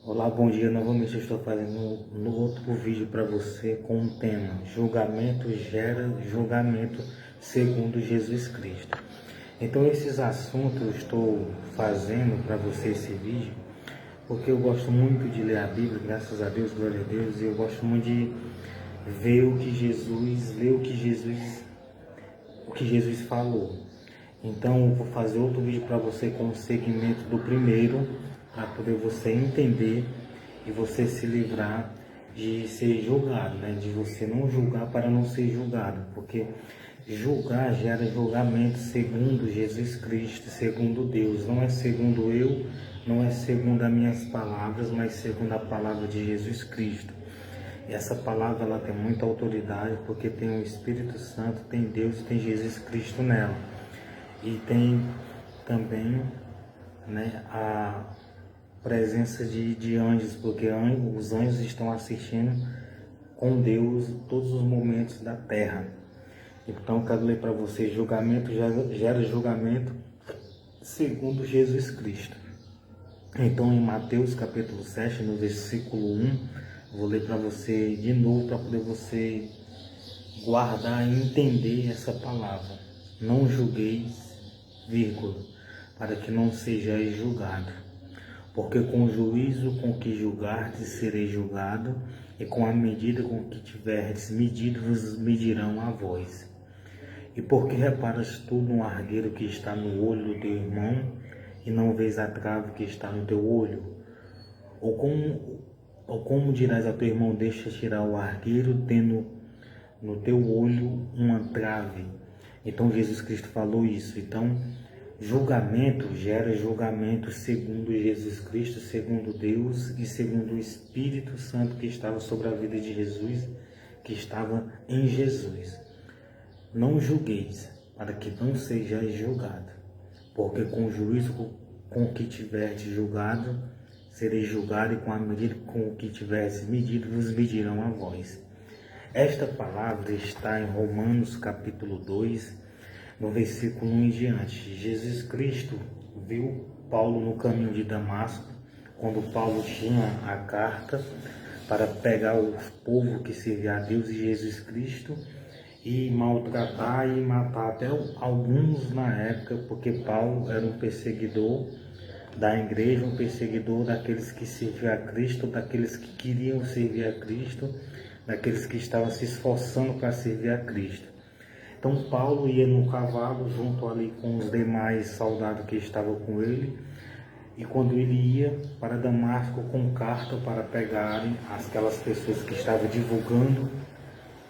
Olá, bom dia. Novamente eu estou fazendo um outro vídeo para você com o tema julgamento gera julgamento segundo Jesus Cristo. Então esses assuntos eu estou fazendo para você esse vídeo porque eu gosto muito de ler a Bíblia, graças a Deus, glória a Deus, e eu gosto muito de ver ler o que Jesus falou. Então eu vou fazer outro vídeo para você com o segmento do primeiro, para poder você entender e você se livrar de ser julgado, né? De você não julgar para não ser julgado, porque julgar gera julgamento segundo Jesus Cristo, segundo Deus, não é segundo eu, não é segundo as minhas palavras, mas segundo a palavra de Jesus Cristo. E essa palavra ela tem muita autoridade porque tem o Espírito Santo, tem Deus, tem Jesus Cristo nela. E tem também, né, a presença de anjos, porque os anjos estão assistindo com Deus todos os momentos da terra. Então, eu quero ler para você: julgamento gera julgamento segundo Jesus Cristo. Então, em Mateus capítulo 7, no versículo 1, vou ler para você de novo, para poder você guardar e entender essa palavra. Não julgueis, vírgula, para que não sejais julgado. Porque com o juízo com que julgardes sereis julgado, e com a medida com que tiverdes medido vos medirão a vós. E porque reparas tu no argueiro que está no olho do teu irmão, e não vês a trave que está no teu olho? Ou como dirás a teu irmão, deixa tirar o argueiro, tendo no teu olho uma trave? Então Jesus Cristo falou isso. Então julgamento gera julgamento segundo Jesus Cristo, segundo Deus e segundo o Espírito Santo que estava sobre a vida de Jesus, que estava em Jesus. Não julgueis, para que não sejais julgado, porque com o juízo com que tiverdes julgado, sereis julgado, e com a medida com que tiverdes medido, vos medirão a vós. Esta palavra está em Romanos capítulo 2, no versículo 1 em diante. Jesus Cristo viu Paulo no caminho de Damasco, quando Paulo tinha a carta para pegar o povo que servia a Deus e Jesus Cristo e maltratar e matar até alguns na época, porque Paulo era um perseguidor da igreja, um perseguidor daqueles que serviam a Cristo, daqueles que queriam servir a Cristo, daqueles que estavam se esforçando para servir a Cristo. Então Paulo ia no cavalo junto ali com os demais soldados que estavam com ele, e quando ele ia para Damasco com carta para pegarem aquelas pessoas que estavam divulgando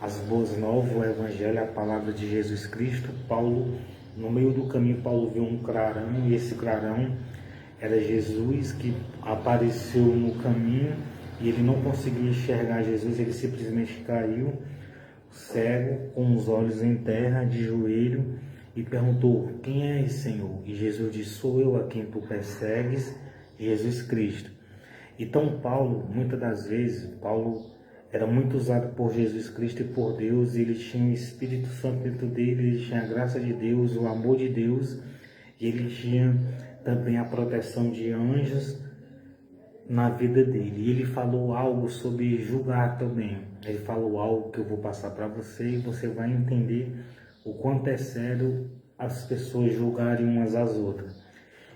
as boas novas, o evangelho, a palavra de Jesus Cristo, Paulo, no meio do caminho, Paulo viu um clarão, e esse clarão era Jesus que apareceu no caminho, e ele não conseguia enxergar Jesus, ele simplesmente caiu cego, com os olhos em terra, de joelho, e perguntou: quem és, Senhor? E Jesus disse: sou eu a quem tu persegues, Jesus Cristo. Então Paulo, muitas das vezes, Paulo era muito usado por Jesus Cristo e por Deus, e ele tinha o Espírito Santo dentro dele, ele tinha a graça de Deus, o amor de Deus, e ele tinha também a proteção de anjos na vida dele. E ele falou algo sobre julgar também. Ele falou algo que eu vou passar para você, e você vai entender o quanto é sério as pessoas julgarem umas às outras.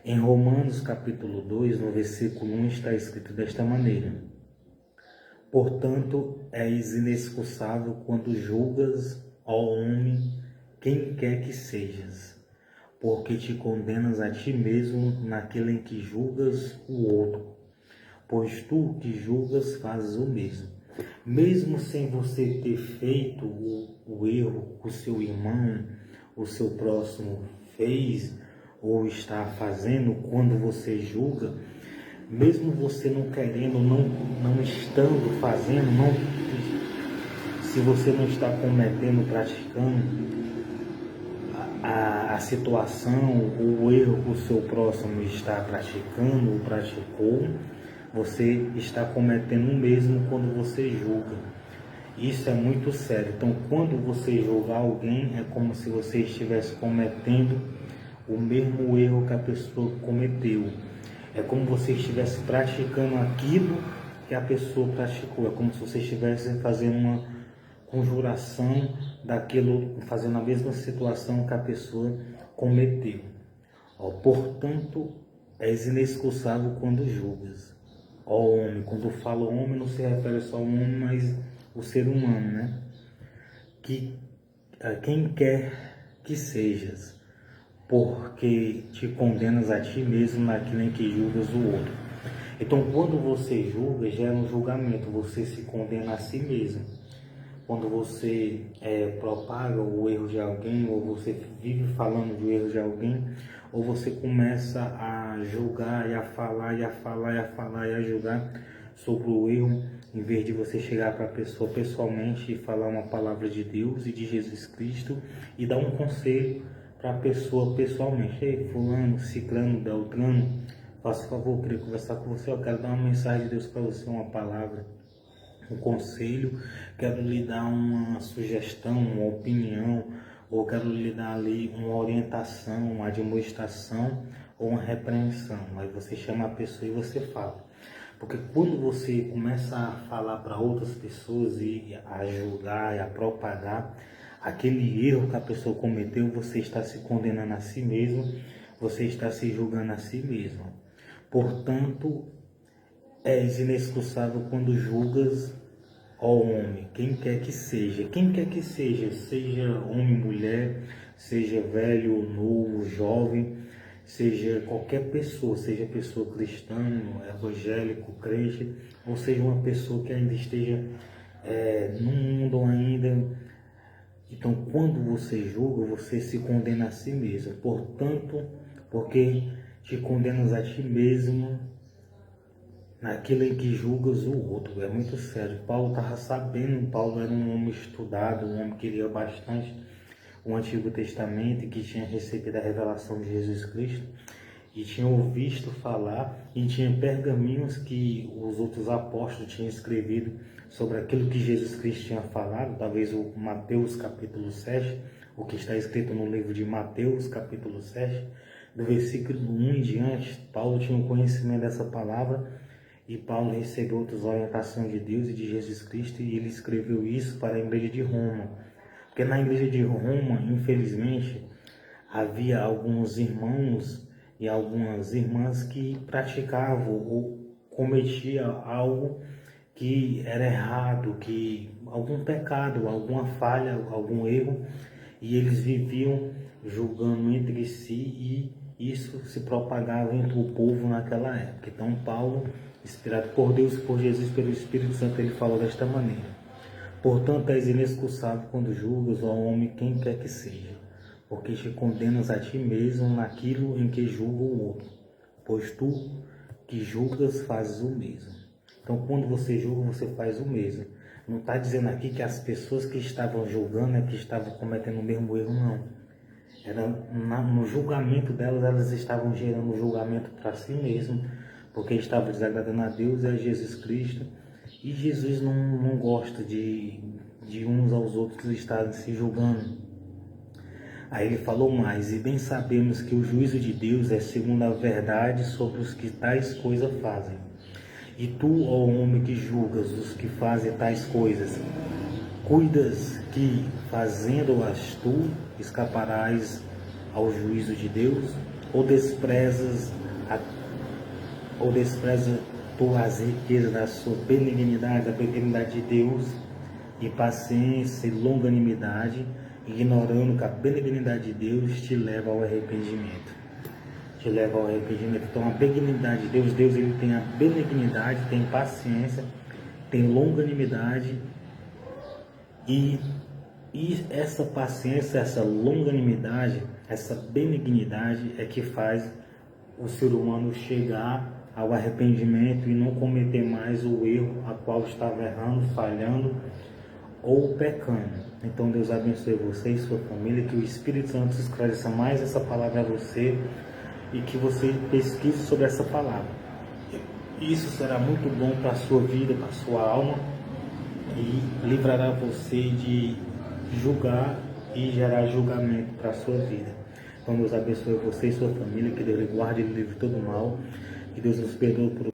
Em Romanos capítulo 2, no versículo 1, está escrito desta maneira: portanto, és inexcusável quando julgas, ó homem, quem quer que sejas, porque te condenas a ti mesmo naquele em que julgas o outro. Pois tu que julgas fazes o mesmo. Mesmo sem você ter feito o erro que o seu irmão, o seu próximo fez ou está fazendo, quando você julga, mesmo você não querendo, não estando fazendo, se você não está cometendo, praticando a situação, o erro que o seu próximo está praticando ou praticou, você está cometendo o mesmo quando você julga. Isso é muito sério. Então, quando você julgar alguém, é como se você estivesse cometendo o mesmo erro que a pessoa cometeu. É como você estivesse praticando aquilo que a pessoa praticou. É como se você estivesse fazendo uma conjuração daquilo, fazendo a mesma situação que a pessoa cometeu. Portanto, és inexcusável quando julgas. Homem, quando eu falo homem, não se refere só ao homem, mas o ser humano, né? Que quem quer que sejas, porque te condenas a ti mesmo naquilo em que julgas o outro. Então, quando você julga, gera um julgamento, você se condena a si mesmo. Quando você propaga o erro de alguém, ou você vive falando do erro de alguém, ou você começa a julgar e a falar e a falar e a falar e a julgar sobre o erro, em vez de você chegar para a pessoa pessoalmente e falar uma palavra de Deus e de Jesus Cristo e dar um conselho para a pessoa pessoalmente. Ei, fulano, ciclano, beltrano, faça favor, eu queria conversar com você, eu quero dar uma mensagem de Deus para você, uma palavra, um conselho, quero lhe dar uma sugestão, uma opinião, ou quero lhe dar ali uma orientação, uma admoestação ou uma repreensão. Aí você chama a pessoa e você fala. Porque quando você começa a falar para outras pessoas e a julgar e a propagar aquele erro que a pessoa cometeu, você está se condenando a si mesmo, você está se julgando a si mesmo. Portanto, és inexcusável quando julgas, ó homem, quem quer que seja, seja homem, mulher, seja velho, novo, jovem, seja qualquer pessoa, seja pessoa cristã, evangélico, crente, ou seja uma pessoa que ainda esteja no mundo ainda. Então, quando você julga, você se condena a si mesmo. Portanto, porque te condenas a ti mesmo naquilo em que julgas o outro. É muito sério. Paulo estava sabendo, Paulo era um homem estudado, um homem que lia bastante o Antigo Testamento e que tinha recebido a revelação de Jesus Cristo e tinha ouvido falar e tinha pergaminhos que os outros apóstolos tinham escrevido sobre aquilo que Jesus Cristo tinha falado, talvez o Mateus capítulo 7, o que está escrito no livro de Mateus capítulo 7, do versículo 1 em diante. Paulo tinha um conhecimento dessa palavra e Paulo recebeu outras orientações de Deus e de Jesus Cristo e ele escreveu isso para a igreja de Roma. Porque na igreja de Roma, infelizmente, havia alguns irmãos e algumas irmãs que praticavam ou cometiam algo que era errado, que algum pecado, alguma falha, algum erro, e eles viviam julgando entre si e isso se propagava entre o povo naquela época. Então Paulo, inspirado por Deus, por Jesus, pelo Espírito Santo, ele falou desta maneira: portanto, és inexcusável quando julgas, ó homem, quem quer que seja, porque te condenas a ti mesmo naquilo em que julga o outro, pois tu que julgas fazes o mesmo. Então, quando você julga, você faz o mesmo. Não está dizendo aqui que as pessoas que estavam julgando é que estavam cometendo o mesmo erro, não. Era no julgamento delas, elas estavam gerando julgamento para si mesmo, porque estavam desagradando a Deus e a Jesus Cristo. E Jesus não gosta de uns aos outros estarem se julgando. Aí ele falou mais: e bem sabemos que o juízo de Deus é segundo a verdade sobre os que tais coisas fazem. E tu, ó homem, que julgas os que fazem tais coisas, cuidas que, fazendo-as tu, escaparás ao juízo de Deus? Ou desprezas tu as riquezas da sua benignidade, a benignidade de Deus, e paciência e longanimidade, ignorando que a benignidade de Deus te leva ao arrependimento? Então, a benignidade de Deus ele tem a benignidade, tem paciência, tem longanimidade, e essa paciência, essa longanimidade, essa benignidade é que faz o ser humano chegar ao arrependimento e não cometer mais o erro a qual estava errando, falhando ou pecando. Então Deus abençoe você e sua família, que o Espírito Santo esclareça mais essa palavra a você e que você pesquise sobre essa palavra. Isso será muito bom para a sua vida, para a sua alma, e livrará você de julgar e gerar julgamento para a sua vida. Então Deus abençoe você e sua família, que Deus lhe guarde e lhe livre todo mal, Que Deus nos perdoe por